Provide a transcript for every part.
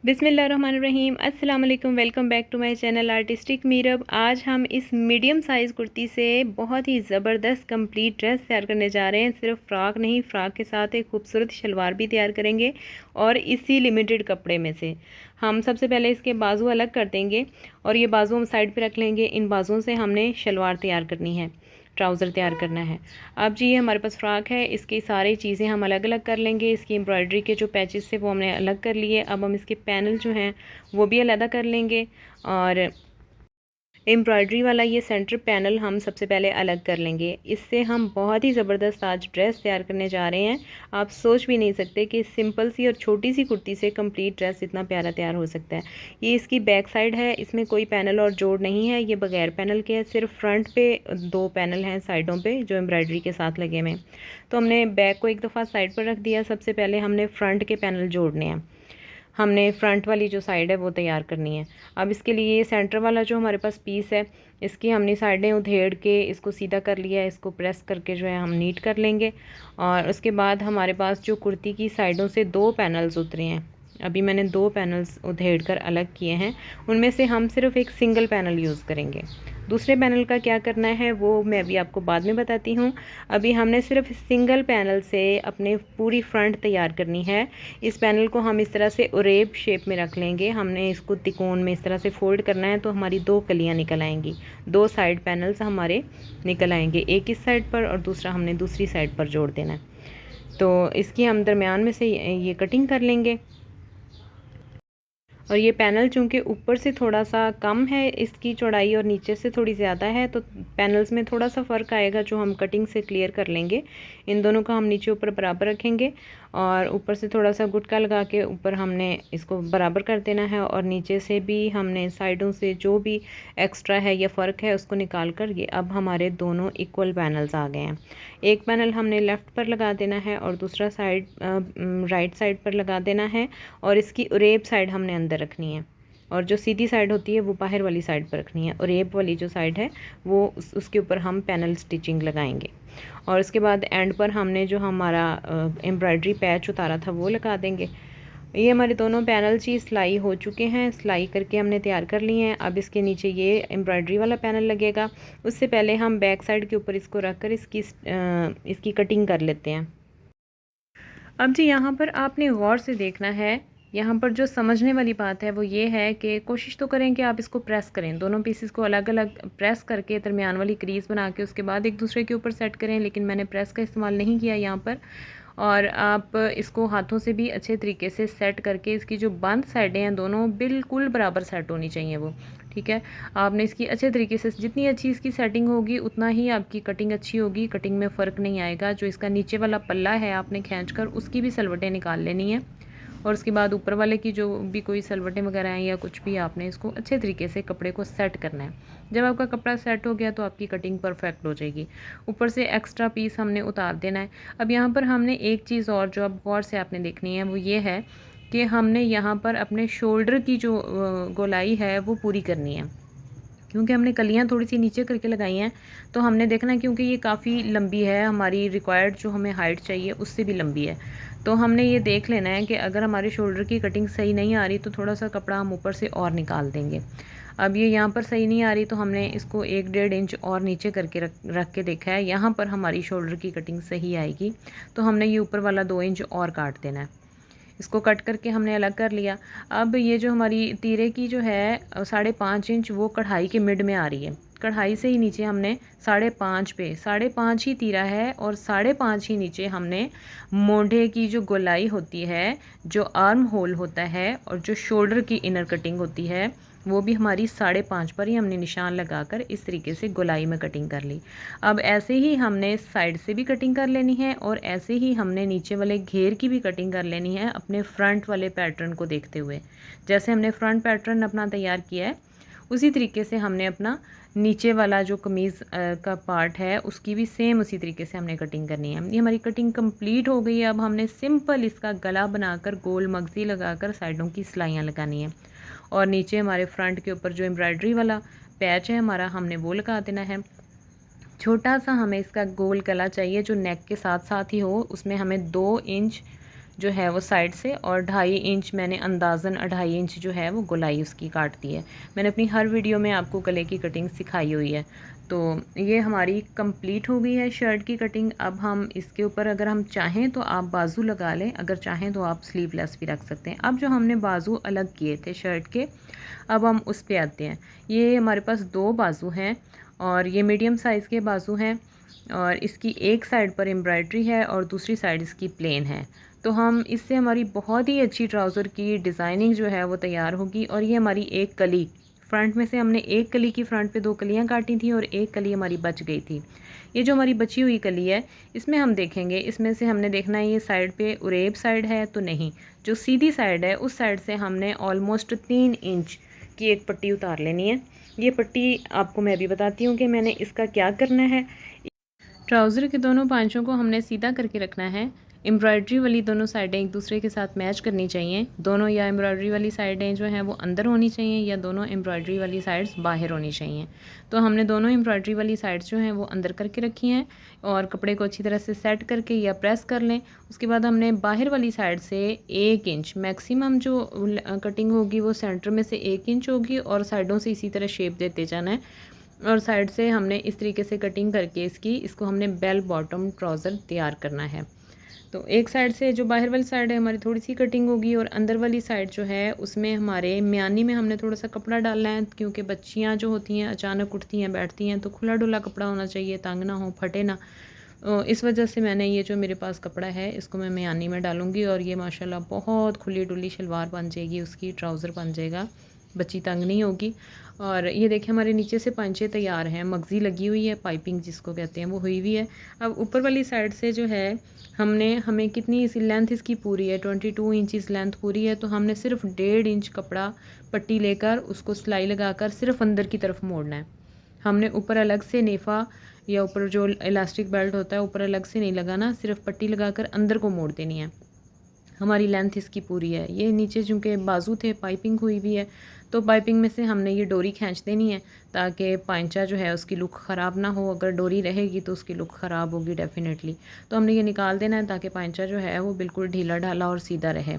बिस्मिल्लाहिर्रहमानिर्रहीम अस्सलाम वालेकुम। Welcome back to my channel artistic Meerab. आज हम इस मीडियम साइज़ कुर्ती से बहुत ही ज़बरदस्त कंप्लीट ड्रेस तैयार करने जा रहे हैं। सिर्फ फ़्रॉक नहीं, फ़्रॉक के साथ एक खूबसूरत शलवार भी तैयार करेंगे और इसी लिमिटेड कपड़े में से हम सबसे पहले इसके बाजू अलग कर देंगे और ये बाजू हम साइड पर रख लेंगे। इन बाजुओं से हमने शलवार तैयार करनी है, ट्राउज़र तैयार करना है। अब जी ये हमारे पास फ़्रॉक है, इसकी सारी चीज़ें हम अलग अलग कर लेंगे। इसकी एम्ब्रॉयडरी के जो पैचेस थे वो हमने अलग कर लिए। अब हम इसके पैनल जो हैं वो भी अलग कर लेंगे और एम्ब्रॉयडरी वाला ये सेंटर पैनल हम सबसे पहले अलग कर लेंगे। इससे हम बहुत ही ज़बरदस्त आज ड्रेस तैयार करने जा रहे हैं। आप सोच भी नहीं सकते कि सिंपल सी और छोटी सी कुर्ती से कंप्लीट ड्रेस इतना प्यारा तैयार हो सकता है। ये इसकी बैक साइड है, इसमें कोई पैनल और जोड़ नहीं है, ये बगैर पैनल के है। सिर्फ फ्रंट पे 2 पैनल हैं साइडों पे जो एम्ब्रॉयडरी के साथ लगे हुए हैं। तो हमने बैक को एक दफ़ा साइड पर रख दिया। सबसे पहले हमने फ्रंट के पैनल जोड़ने हैं। हमने फ्रंट वाली जो साइड है वो तैयार करनी है। अब इसके लिए ये सेंटर वाला जो हमारे पास पीस है, इसकी हमने साइडें उधेड़ के इसको सीधा कर लिया है। इसको प्रेस करके जो है हम नीट कर लेंगे और उसके बाद हमारे पास जो कुर्ती की साइडों से 2 पैनल्स उतरे हैं, अभी मैंने 2 पैनल्स उधेड़ कर अलग किए हैं, उनमें से हम सिर्फ एक सिंगल पैनल यूज़ करेंगे। दूसरे पैनल का क्या करना है वो मैं अभी आपको बाद में बताती हूँ। अभी हमने सिर्फ सिंगल पैनल से अपने पूरी फ्रंट तैयार करनी है। इस पैनल को हम इस तरह से उरेब शेप में रख लेंगे। हमने इसको तिकोन में इस तरह से फोल्ड करना है तो हमारी 2 कलियाँ निकल आएंगी। 2 साइड पैनल्स हमारे निकल आएंगे, एक इस साइड पर और दूसरा हमने दूसरी साइड पर जोड़ देना है। तो इसकी हम दरमियान में से ये कटिंग कर लेंगे। और ये पैनल चूँकि ऊपर से थोड़ा सा कम है इसकी चौड़ाई और नीचे से थोड़ी ज़्यादा है, तो पैनल्स में थोड़ा सा फ़र्क आएगा जो हम कटिंग से क्लियर कर लेंगे। इन दोनों का हम नीचे ऊपर बराबर रखेंगे और ऊपर से थोड़ा सा गुटका लगा के ऊपर हमने इसको बराबर कर देना है और नीचे से भी हमने साइडों से जो भी एक्स्ट्रा है या फ़र्क है उसको निकाल कर ये अब हमारे दोनों इक्वल पैनल्स आ गए हैं। एक पैनल हमने लेफ़्ट पर लगा देना है और दूसरा साइड राइट साइड पर लगा देना है और इसकी उरेब साइड हमने अंदर रखनी है और जो सीधी साइड होती है वो बाहर वाली साइड पर रखनी है। और एब वाली जो साइड है वो उसके ऊपर हम पैनल स्टिचिंग लगाएंगे और उसके बाद एंड पर हमने जो हमारा एम्ब्रॉयडरी पैच उतारा था वो लगा देंगे। ये हमारे दोनों पैनल्स ही सिलाई हो चुके हैं, सिलाई करके हमने तैयार कर लिए हैं। अब इसके नीचे ये एम्ब्रॉयडरी वाला पैनल लगेगा। उससे पहले हम बैक साइड के ऊपर इसको रख कर इसकी कटिंग कर लेते हैं। अब जी यहाँ पर आपने गौर से देखना है, यहाँ पर जो समझने वाली बात है वो ये है कि कोशिश तो करें कि आप इसको प्रेस करें, दोनों पीसेस को अलग अलग प्रेस करके दरमियान वाली क्रीज बना के उसके बाद एक दूसरे के ऊपर सेट करें, लेकिन मैंने प्रेस का इस्तेमाल नहीं किया यहाँ पर। और आप इसको हाथों से भी अच्छे तरीके से सेट करके इसकी जो बंद साइडें हैं दोनों बिल्कुल बराबर सेट होनी चाहिए वो, ठीक है। आपने इसकी अच्छे तरीके से, जितनी अच्छी इसकी सेटिंग होगी उतना ही आपकी कटिंग अच्छी होगी, कटिंग में फ़र्क नहीं आएगा। जो इसका नीचे वाला पल्ला है आपने खींच कर उसकी भी सलवटें निकाल लेनी है और उसके बाद ऊपर वाले की जो भी कोई सलवटें वगैरह हैं या कुछ भी, आपने इसको अच्छे तरीके से कपड़े को सेट करना है। जब आपका कपड़ा सेट हो गया तो आपकी कटिंग परफेक्ट हो जाएगी। ऊपर से एक्स्ट्रा पीस हमने उतार देना है। अब यहाँ पर हमने एक चीज़ और जो अब गौर से आपने देखनी है वो ये है कि हमने यहाँ पर अपने शोल्डर की जो गोलाई है वो पूरी करनी है, क्योंकि हमने कलियाँ थोड़ी सी नीचे करके लगाई हैं। तो हमने देखना है क्योंकि ये काफ़ी लंबी है, हमारी रिक्वायर्ड जो हमें हाइट चाहिए उससे भी लंबी है। तो हमने ये देख लेना है कि अगर हमारे शोल्डर की कटिंग सही नहीं आ रही तो थोड़ा सा कपड़ा हम ऊपर से और निकाल देंगे। अब ये यहाँ पर सही नहीं आ रही तो हमने इसको 1-1.5 इंच और नीचे करके रख के देखा है, यहाँ पर हमारी शोल्डर की कटिंग सही आएगी। तो हमने ये ऊपर वाला 2 इंच और काट देना है। इसको कट करके हमने अलग कर लिया। अब ये जो हमारी तीरे की जो है 5.5 इंच वो कढ़ाई के मिड में आ रही है। कढ़ाई से ही नीचे हमने 5.5 पे 5.5 ही तीरा है और 5.5 ही नीचे हमने मोढ़े की जो गोलाई होती है, जो आर्म होल होता है और जो शोल्डर की इनर कटिंग होती है वो भी हमारी 5.5 पर ही हमने निशान लगाकर इस तरीके से गोलाई में कटिंग कर ली। अब ऐसे ही हमने साइड से भी कटिंग कर लेनी है और ऐसे ही हमने नीचे वाले घेर की भी कटिंग कर लेनी है अपने फ्रंट वाले पैटर्न को देखते हुए। जैसे हमने फ्रंट पैटर्न अपना तैयार किया है उसी तरीके से हमने अपना नीचे वाला जो कमीज़ का पार्ट है उसकी भी सेम उसी तरीके से हमने कटिंग करनी है। ये हमारी कटिंग कंप्लीट हो गई है। अब हमने सिंपल इसका गला बनाकर गोल मगज़ी लगाकर साइडों की सिलाइयाँ लगानी है और नीचे हमारे फ्रंट के ऊपर जो एम्ब्रॉयडरी वाला पैच है हमारा, हमने वो लगा देना है। छोटा सा हमें इसका गोल गला चाहिए जो नेक के साथ साथ ही हो, उसमें हमें 2 इंच जो है वो साइड से, और 2.5 इंच मैंने अंदाज़न 2.5 इंच जो है वो गोलाई उसकी काट दी है। मैंने अपनी हर वीडियो में आपको गले की कटिंग सिखाई हुई है। तो ये हमारी कंप्लीट हो गई है शर्ट की कटिंग। अब हम इसके ऊपर अगर हम चाहें तो आप बाजू लगा लें, अगर चाहें तो आप स्लीवलेस भी रख सकते हैं। अब जो हमने बाजू अलग किए थे शर्ट के, अब हम उस पे आते हैं। ये हमारे पास 2 बाजू हैं और ये मीडियम साइज़ के बाजू हैं, और इसकी एक साइड पर एम्ब्रॉयडरी है और दूसरी साइड इसकी प्लेन है। तो हम इससे हमारी बहुत ही अच्छी ट्राउज़र की डिज़ाइनिंग जो है वो तैयार होगी। और ये हमारी एक कली, फ्रंट में से हमने एक कली की फ्रंट पे 2 कलियाँ काटी थी और एक कली हमारी बच गई थी। ये जो हमारी बची हुई कली है, इसमें हम देखेंगे, इसमें से हमने देखना है ये साइड पे उरेब साइड है तो नहीं, जो सीधी साइड है उस साइड से हमने ऑलमोस्ट 3 इंच की एक पट्टी उतार लेनी है। ये पट्टी आपको मैं भी बताती हूँ कि मैंने इसका क्या करना है। ट्राउज़र के दोनों पांचों को हमने सीधा करके रखना है। एम्ब्रॉयडरी वाली दोनों साइडें एक दूसरे के साथ मैच करनी चाहिए। दोनों या एम्ब्रॉयडरी वाली साइडें जो हैं वो अंदर होनी चाहिए या दोनों एम्ब्रॉयडरी वाली साइड्स बाहर होनी चाहिए। तो हमने दोनों एम्ब्रॉयडरी वाली साइड्स जो हैं वो अंदर करके रखी हैं, और कपड़े को अच्छी तरह से सेट करके या प्रेस कर लें। उसके बाद हमने बाहर वाली साइड से 1 इंच मैक्सिमम जो कटिंग होगी वो सेंटर में से 1 इंच होगी, और साइडों से इसी तरह शेप देते जाना है। और साइड से हमने इस तरीके से कटिंग करके इसको हमने बेल बॉटम ट्राउज़र तैयार करना है। तो एक साइड से जो बाहर वाली साइड है हमारी थोड़ी सी कटिंग होगी, और अंदर वाली साइड जो है उसमें हमारे म्यानी में हमने थोड़ा सा कपड़ा डालना है, क्योंकि बच्चियाँ जो होती हैं अचानक उठती हैं बैठती हैं, तो खुला डुला कपड़ा होना चाहिए, तंग ना हो, फटे ना। इस वजह से मैंने ये जो मेरे पास कपड़ा है इसको मैं म्यानी में डालूँगी, और ये माशाल्लाह बहुत खुली डुली शलवार बन जाएगी, उसकी ट्राउज़र बन जाएगा, बच्ची तंग नहीं होगी। और ये देखिए हमारे नीचे से पंचे तैयार हैं, मगज़ी लगी हुई है, पाइपिंग जिसको कहते हैं वो हुई हुई है। अब ऊपर वाली साइड से जो है हमें कितनी इसी लेंथ इसकी पूरी है, 22 इंचज़ लेंथ पूरी है, तो हमने सिर्फ 1.5 इंच कपड़ा पट्टी लेकर उसको सिलाई लगाकर सिर्फ अंदर की तरफ मोड़ना है। हमने ऊपर अलग से नेफ़ा या ऊपर जो इलास्टिक बेल्ट होता है ऊपर अलग से नहीं लगाना, सिर्फ पट्टी लगाकर अंदर को मोड़ देनी है। हमारी लेंथ इसकी पूरी है। ये नीचे चूँकि बाजू थे पाइपिंग हुई भी है, तो पाइपिंग में से हमने ये डोरी खींच देनी है ताकि पांचा जो है उसकी लुक ख़राब ना हो। अगर डोरी रहेगी तो उसकी लुक ख़राब होगी डेफिनेटली। तो हमने ये निकाल देना है ताकि पांचा जो है वो बिल्कुल ढीला ढाला और सीधा रहे।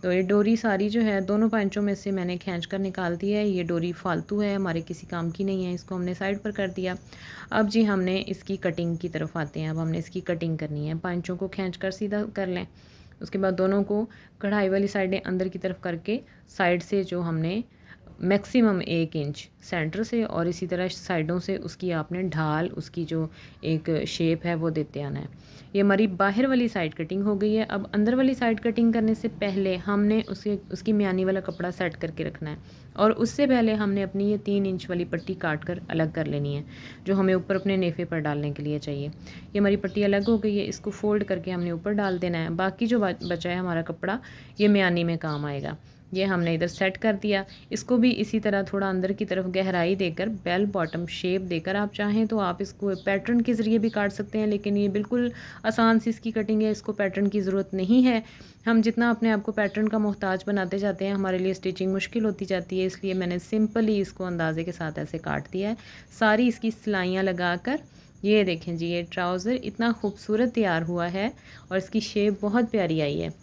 तो ये डोरी सारी जो है दोनों पांचों में से मैंने खींच कर निकाल दी है। ये डोरी फालतू है, हमारे किसी काम की नहीं है, इसको हमने साइड पर कर दिया। अब जी हमने इसकी कटिंग की तरफ आते हैं। अब हमने इसकी कटिंग करनी है, पांचों को खींच कर सीधा कर लें। उसके बाद दोनों को कढ़ाई वाली साइडें अंदर की तरफ करके साइड से जो हमने मैक्सिमम 1 इंच सेंटर से और इसी तरह साइडों से उसकी आपने ढाल, उसकी जो एक शेप है वो देते आना है। ये हमारी बाहर वाली साइड कटिंग हो गई है। अब अंदर वाली साइड कटिंग करने से पहले हमने उसकी म्यानी वाला कपड़ा सेट करके रखना है, और उससे पहले हमने अपनी ये 3 इंच वाली पट्टी काट कर अलग कर लेनी है, जो हमें ऊपर अपने नेफे पर डालने के लिए चाहिए। ये हमारी पट्टी अलग हो गई है, इसको फोल्ड करके हमने ऊपर डाल देना है। बाकी जो बचा है हमारा कपड़ा ये म्यानी में काम आएगा। ये हमने इधर सेट कर दिया। इसको भी इसी तरह थोड़ा अंदर की तरफ गहराई देकर बेल बॉटम शेप देकर, आप चाहें तो आप इसको पैटर्न के ज़रिए भी काट सकते हैं, लेकिन ये बिल्कुल आसान सी इसकी कटिंग है, इसको पैटर्न की ज़रूरत नहीं है। हम जितना अपने आप को पैटर्न का मोहताज बनाते जाते हैं हमारे लिए स्टिचिंग मुश्किल होती जाती है, इसलिए मैंने सिंपली इसको अंदाजे के साथ ऐसे काट दिया है। सारी इसकी सिलाइयाँ लगाकर ये देखें जी, ये ट्राउज़र इतना खूबसूरत तैयार हुआ है और इसकी शेप बहुत प्यारी आई है,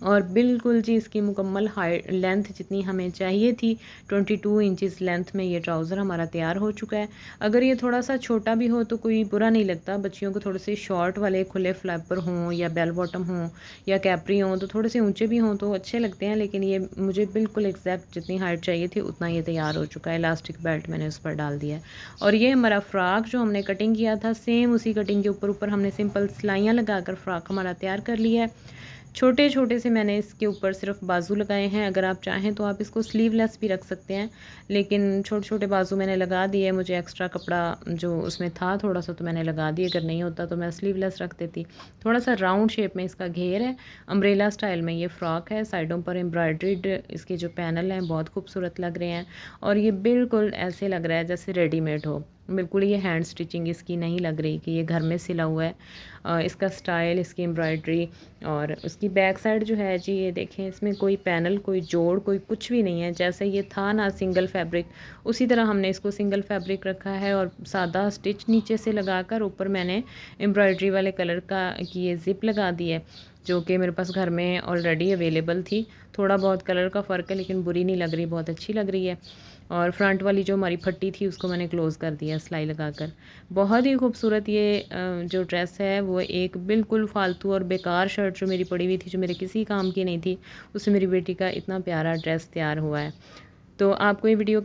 और बिल्कुल जी इसकी मुकम्मल हाइट लेंथ जितनी हमें चाहिए थी 22 इंचज़ लेंथ में ये ट्राउज़र हमारा तैयार हो चुका है। अगर ये थोड़ा सा छोटा भी हो तो कोई बुरा नहीं लगता, बच्चियों को थोड़े से शॉर्ट वाले खुले फ्लैपर हों या बेल बॉटम हों या कैप्री हों तो थोड़े से ऊंचे भी हों तो अच्छे लगते हैं, लेकिन ये मुझे बिल्कुल एग्जैक्ट जितनी हाइट चाहिए थी उतना ये तैयार हो चुका है। इलास्टिक बेल्ट मैंने उस पर डाल दिया है, और ये हमारा फ़्रॉक जो हमने कटिंग किया था सेम उसी कटिंग के ऊपर हमने सिंपल सिलाइयाँ लगाकर फ़्रॉक हमारा तैयार कर लिया है। छोटे छोटे से मैंने इसके ऊपर सिर्फ बाजू लगाए हैं। अगर आप चाहें तो आप इसको स्लीवलेस भी रख सकते हैं, लेकिन छोटे छोटे बाजू मैंने लगा दिए। मुझे एक्स्ट्रा कपड़ा जो उसमें था थोड़ा सा तो मैंने लगा दिया, अगर नहीं होता तो मैं स्लीवलेस रख देती। थोड़ा सा राउंड शेप में इसका घेर है, अम्ब्रेला स्टाइल में ये फ़्रॉक है। साइडों पर एम्ब्रॉयड्रीड इसके जो पैनल हैं बहुत खूबसूरत लग रहे हैं, और ये बिल्कुल ऐसे लग रहा है जैसे रेडीमेड हो। बिल्कुल ये हैंड स्टिचिंग इसकी नहीं लग रही कि ये घर में सिला हुआ है। इसका स्टाइल, इसकी एम्ब्रॉयड्री और उसकी बैक साइड जो है जी ये देखें, इसमें कोई पैनल, कोई जोड़, कोई कुछ भी नहीं है। जैसे ये था ना सिंगल फैब्रिक, उसी तरह हमने इसको सिंगल फैब्रिक रखा है और सादा स्टिच नीचे से लगाकर ऊपर मैंने एम्ब्रॉयड्री वाले कलर की ये ज़िप लगा दी है। जो कि मेरे पास घर में ऑलरेडी अवेलेबल थी। थोड़ा बहुत कलर का फ़र्क है लेकिन बुरी नहीं लग रही, बहुत अच्छी लग रही है। और फ्रंट वाली जो हमारी फट्टी थी उसको मैंने क्लोज़ कर दिया सिलाई लगाकर। बहुत ही खूबसूरत ये जो ड्रेस है वो एक बिल्कुल फ़ालतू और बेकार शर्ट जो मेरी पड़ी हुई थी, जो मेरे किसी काम की नहीं थी, उससे मेरी बेटी का इतना प्यारा ड्रेस तैयार हुआ है। तो आपको ये वीडियो